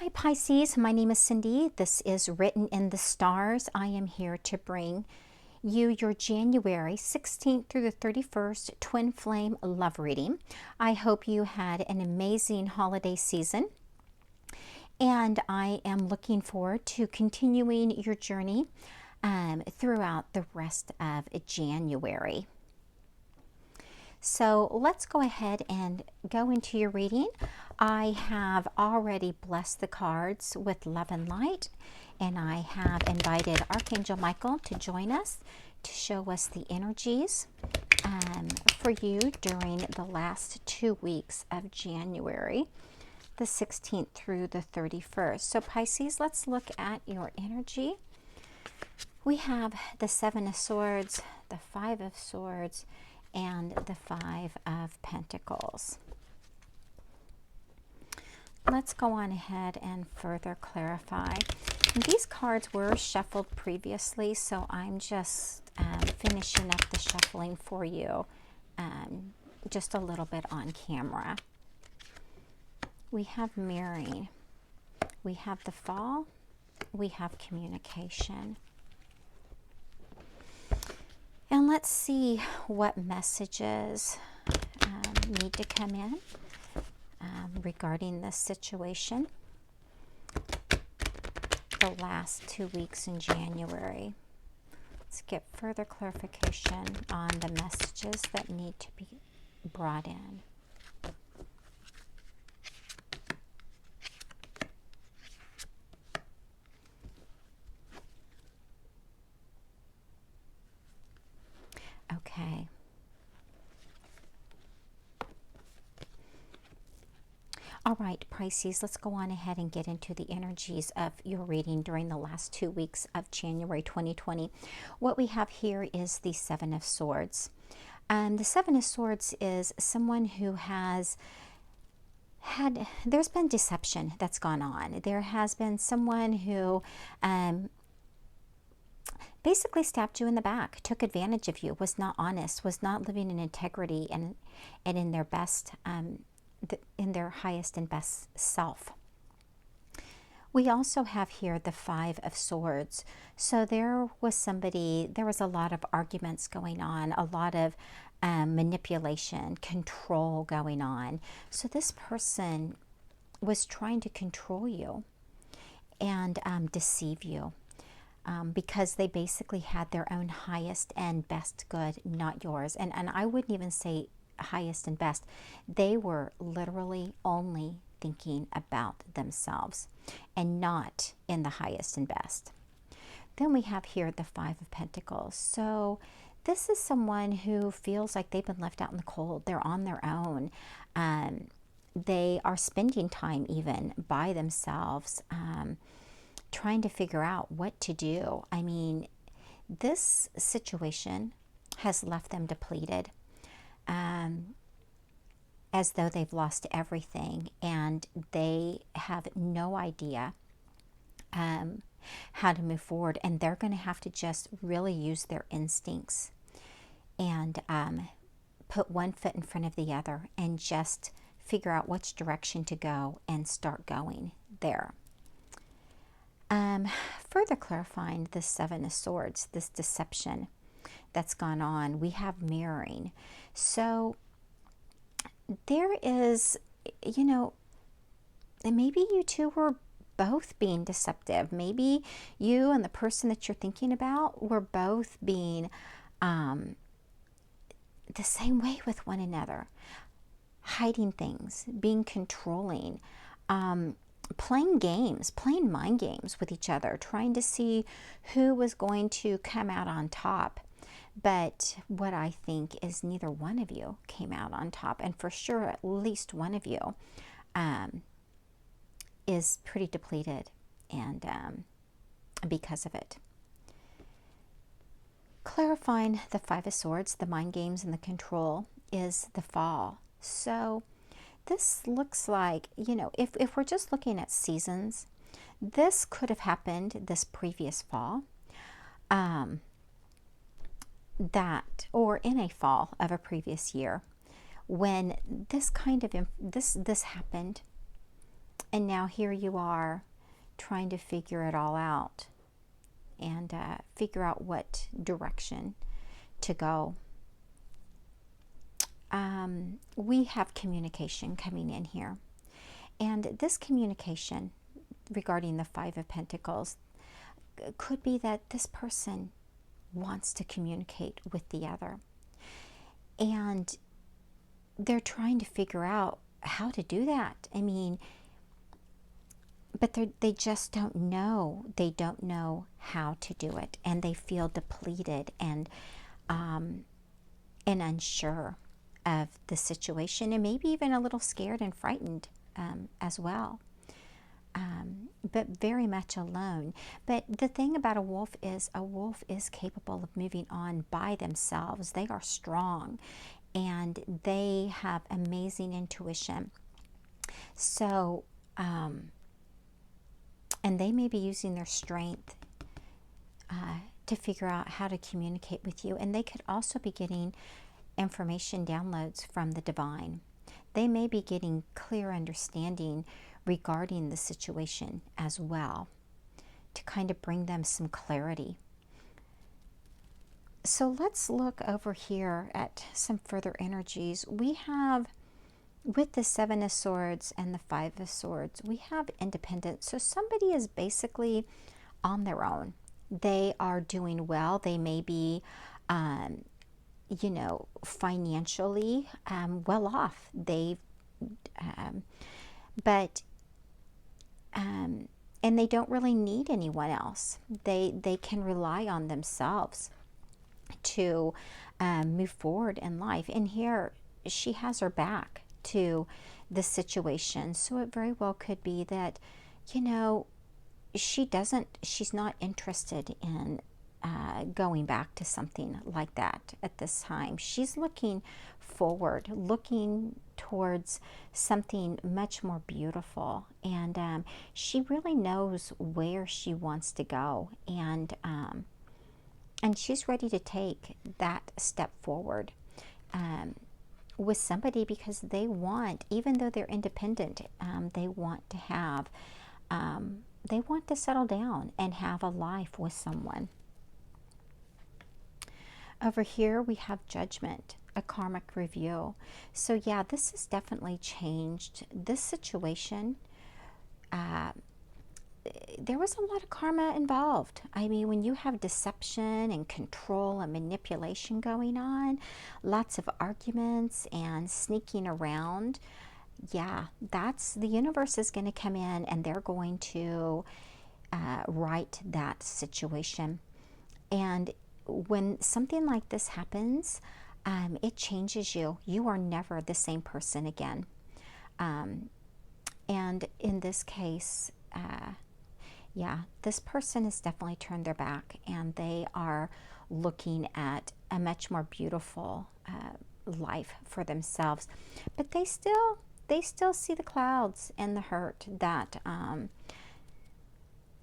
Hi Pisces, my name is Cindy. This is Written in the Stars. I am here to bring you your January 16th through the 31st Twin Flame Love Reading. I hope you had an amazing holiday season, and I am looking forward to continuing your journey throughout the rest of January. So let's go ahead and go into your reading. I have already blessed the cards with love and light, and I have invited Archangel Michael to join us to show us the energies for you during the last 2 weeks of January, the 16th through the 31st. So Pisces, let's look at your energy. We have the Seven of Swords, the Five of Swords, and the Five of Pentacles. Let's go on ahead and further clarify. These cards were shuffled previously, so I'm just finishing up the shuffling for you just a little bit on camera. We have mirroring, we have the fall, we have communication. And let's see what messages need to come in regarding this situation the last 2 weeks in January. Let's get further clarification on the messages that need to be brought in. Okay. All right, Pisces, let's go on ahead and get into the energies of your reading during the last 2 weeks of January 2020. What we have here is the Seven of Swords. The Seven of Swords is someone who there's been deception that's gone on. There has been someone who basically stabbed you in the back, took advantage of you, was not honest, was not living in integrity and in their best, in their highest and best self. We also have here the Five of Swords. So there was a lot of arguments going on, a lot of manipulation, control going on. So this person was trying to control you and deceive you. Because they basically had their own highest and best good, not yours. And I wouldn't even say highest and best. They were literally only thinking about themselves and not in the highest and best. Then we have here the Five of Pentacles. So this is someone who feels like they've been left out in the cold. They're on their own. They are spending time even by themselves, trying to figure out what to do. I mean, this situation has left them depleted, as though they've lost everything, and they have no idea how to move forward, and they're going to have to just really use their instincts and put one foot in front of the other and just figure out which direction to go and start going there. Further clarifying the Seven of Swords, this deception that's gone on, we have mirroring. So there is, maybe you two were both being deceptive. Maybe you and the person that you're thinking about were both being the same way with one another, hiding things, being controlling, playing games, playing mind games with each other, trying to see who was going to come out on top. But what I think is neither one of you came out on top. And for sure, at least one of you is pretty depleted, and because of it. Clarifying the Five of Swords, the mind games and the control, is the fall. So this looks like, if we're just looking at seasons, this could have happened this previous fall, or in a fall of a previous year, when this kind of this happened, And now here you are trying to figure it all out and figure out what direction to go. We have communication coming in here. And this communication regarding the Five of Pentacles could be that this person wants to communicate with the other. And they're trying to figure out how to do that. I mean, but they just don't know. They don't know how to do it. And they feel depleted and unsure of the situation, and maybe even a little scared and frightened as well. But very much alone. But the thing about a wolf is capable of moving on by themselves. They are strong and they have amazing intuition. So, and they may be using their strength to figure out how to communicate with you. And they could also be getting information downloads from the divine. They may be getting clear understanding regarding the situation as well, to kind of bring them some clarity. So let's look over here at some further energies. We have, with the Seven of Swords and the Five of Swords, we have independence. So somebody is basically on their own. They are doing well. They may be, you know, financially well off. And they don't really need anyone else. They can rely on themselves to move forward in life. And here she has her back to the situation. So it very well could be that, you know, she's not interested in going back to something like that at this time. She's looking forward, looking towards something much more beautiful, and she really knows where she wants to go, and she's ready to take that step forward with somebody, because they want, even though they're independent, they want to have, they want to settle down and have a life with someone. Over here we have Judgment, a karmic review. So yeah, this has definitely changed. This situation, there was a lot of karma involved. I mean, when you have deception and control and manipulation going on, lots of arguments and sneaking around, yeah, the universe is going to come in and they're going to right that situation. And when something like this happens, it changes you. You are never the same person again. And in this case, yeah, this person has definitely turned their back, and they are looking at a much more beautiful life for themselves. But they still see the clouds and the hurt that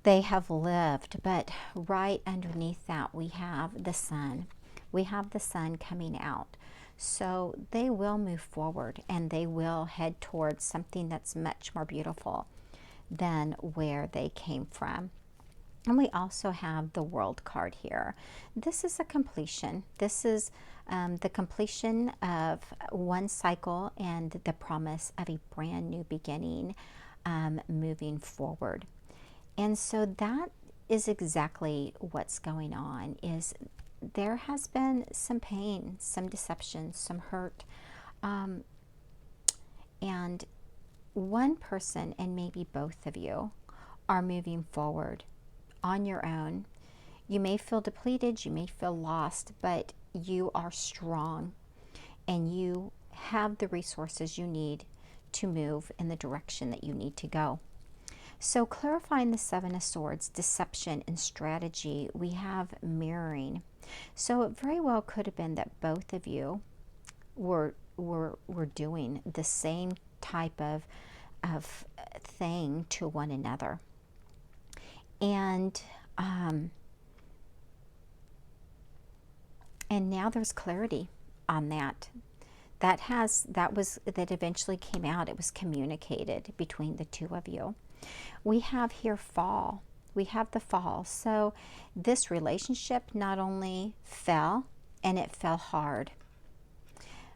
they have lived. But right underneath that, we have the sun. We have the sun coming out. So they will move forward, and they will head towards something that's much more beautiful than where they came from. And we also have the World card here. This is a completion. This is the completion of one cycle and the promise of a brand new beginning moving forward. And so that is exactly what's going on. Is there has been some pain, some deception, some hurt, and one person, and maybe both of you, are moving forward on your own. You may feel depleted, you may feel lost, but you are strong and you have the resources you need to move in the direction that you need to go. So clarifying the Seven of Swords, deception and strategy, we have mirroring. So it very well could have been that both of you were doing the same type of thing to one another. And now there's clarity on that. that eventually came out. It was communicated between the two of you. We have here fall. We have the fall. So this relationship not only fell, and it fell hard,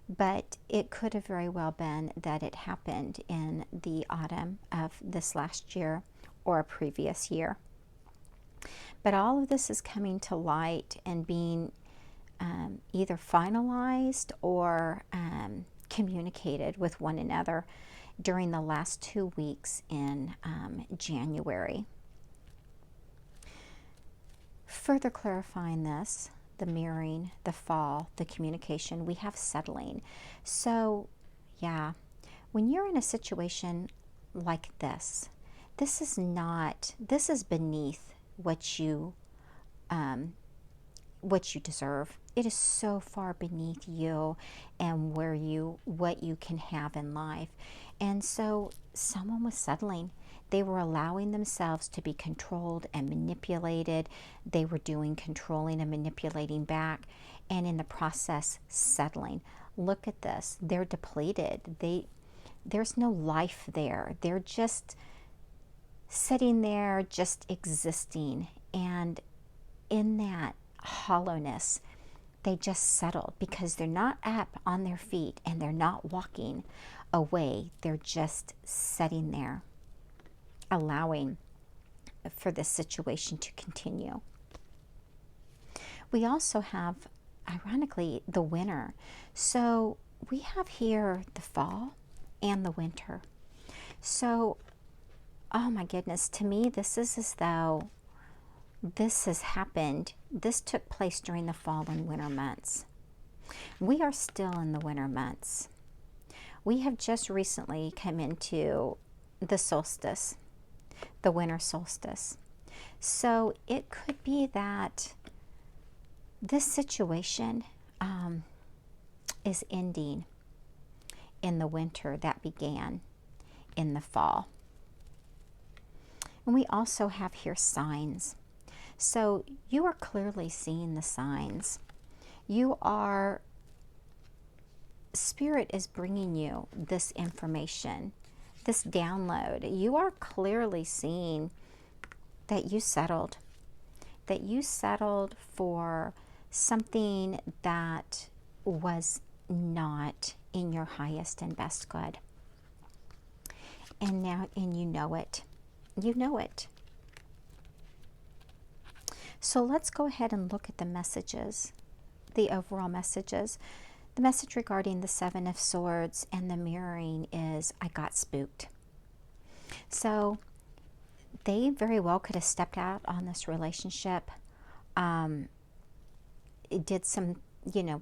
but it could have very well been that it happened in the autumn of this last year or a previous year. But all of this is coming to light and being either finalized or communicated with one another during the last 2 weeks in January. Further clarifying this, the mirroring, the fall, the communication, we have settling. So, yeah, when you're in a situation like this, this is beneath what you deserve. It is so far beneath you and what you can have in life. And so someone was settling. They were allowing themselves to be controlled and manipulated. They were doing controlling and manipulating back, and in the process settling. Look at this. They're depleted. There's no life there. They're just sitting there, just existing. And in that hollowness, they just settled because they're not up on their feet and they're not walking away. They're just sitting there, allowing for this situation to continue. We also have, ironically, the winter. So we have here the fall and the winter. So, oh my goodness, to me, this is as though this has happened. This took place during the fall and winter months. We are still in the winter months. We have just recently come into the solstice, the winter solstice. So it could be that this situation is ending in the winter that began in the fall. And we also have here signs. So you are clearly seeing the signs. Spirit is bringing you this information, this download. You are clearly seeing that you settled for something that was not in your highest and best good. And you know it. You know it. So let's go ahead and look at the messages, the overall messages. The message regarding the Seven of Swords and the mirroring is, I got spooked. So they very well could have stepped out on this relationship. It did some,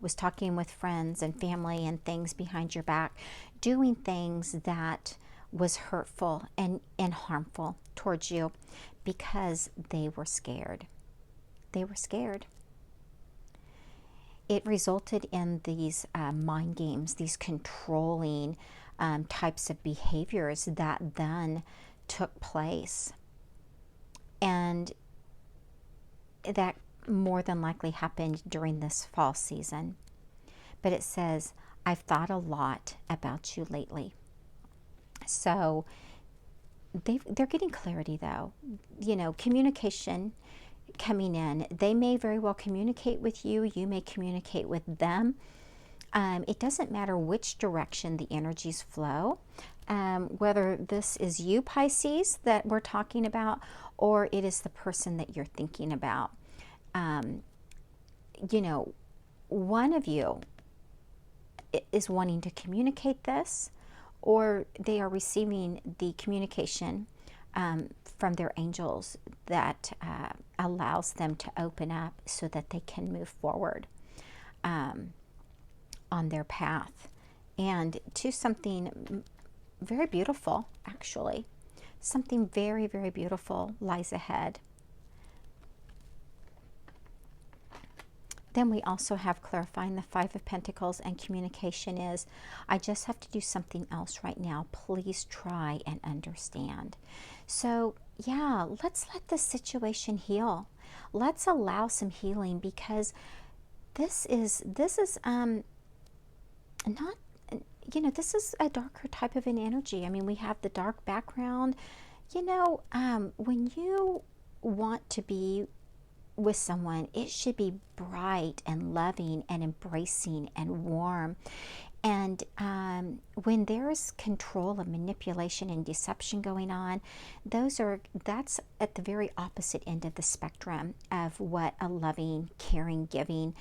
was talking with friends and family and things behind your back, doing things that was hurtful and harmful towards you because they were scared. They were scared. It resulted in these mind games, these controlling types of behaviors that then took place. And that more than likely happened during this fall season. But it says, I've thought a lot about you lately. So they're getting clarity though. Communication coming in. They may very well communicate with you. You may communicate with them. It doesn't matter which direction the energies flow, whether this is you, Pisces, that we're talking about, or it is the person that you're thinking about. One of you is wanting to communicate this, or they are receiving the communication from their angels that allows them to open up so that they can move forward on their path and to something very beautiful, actually. Something very, very beautiful lies ahead. Then we also have clarifying the Five of Pentacles, and communication is, I just have to do something else right now. Please try and understand. So yeah, let's let this situation heal. Let's allow some healing, because this is not this is a darker type of an energy. I mean, we have the dark background. When you want to be with someone, it should be bright and loving and embracing and warm. And when there's control and manipulation and deception going on, that's at the very opposite end of the spectrum of what a loving, caring, giving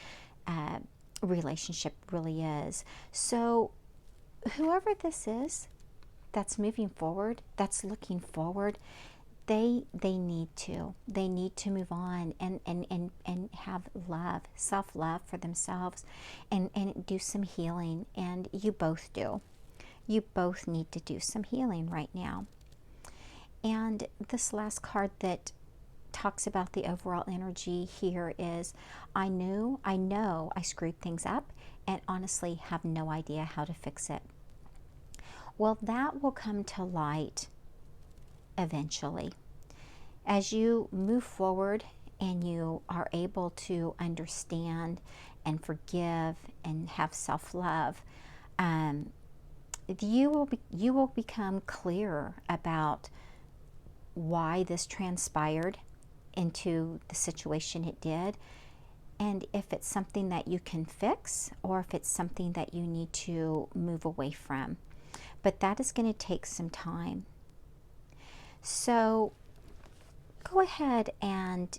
relationship really is. So whoever this is that's moving forward, that's looking forward, they need to move on and have love, self-love for themselves, and do some healing. And you both do. You both need to do some healing right now. And this last card that talks about the overall energy here is, I know I screwed things up and honestly have no idea how to fix it. Well, that will come to light eventually. As you move forward and you are able to understand and forgive and have self-love, you will become clearer about why this transpired into the situation it did, and if it's something that you can fix or if it's something that you need to move away from. But that is going to take some time. So go ahead and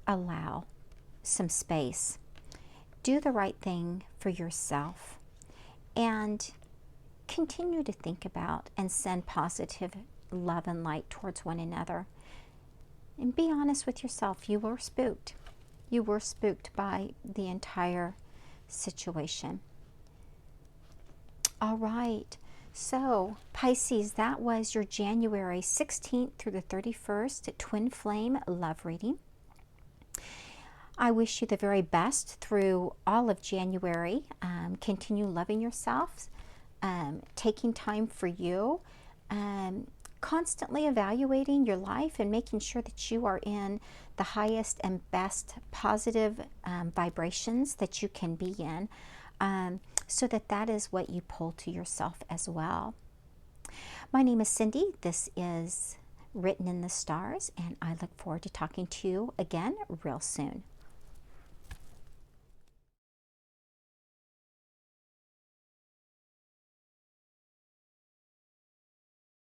allow some space. Do the right thing for yourself and continue to think about and send positive love and light towards one another. And be honest with yourself. You were spooked. You were spooked by the entire situation. All right. So, Pisces, that was your January 16th through the 31st Twin Flame Love Reading. I wish you the very best through all of January. Continue loving yourself, taking time for you, constantly evaluating your life and making sure that you are in the highest and best positive vibrations that you can be in, so that is what you pull to yourself as well. My name is Cindy. This is Written in the Stars, and I look forward to talking to you again real soon.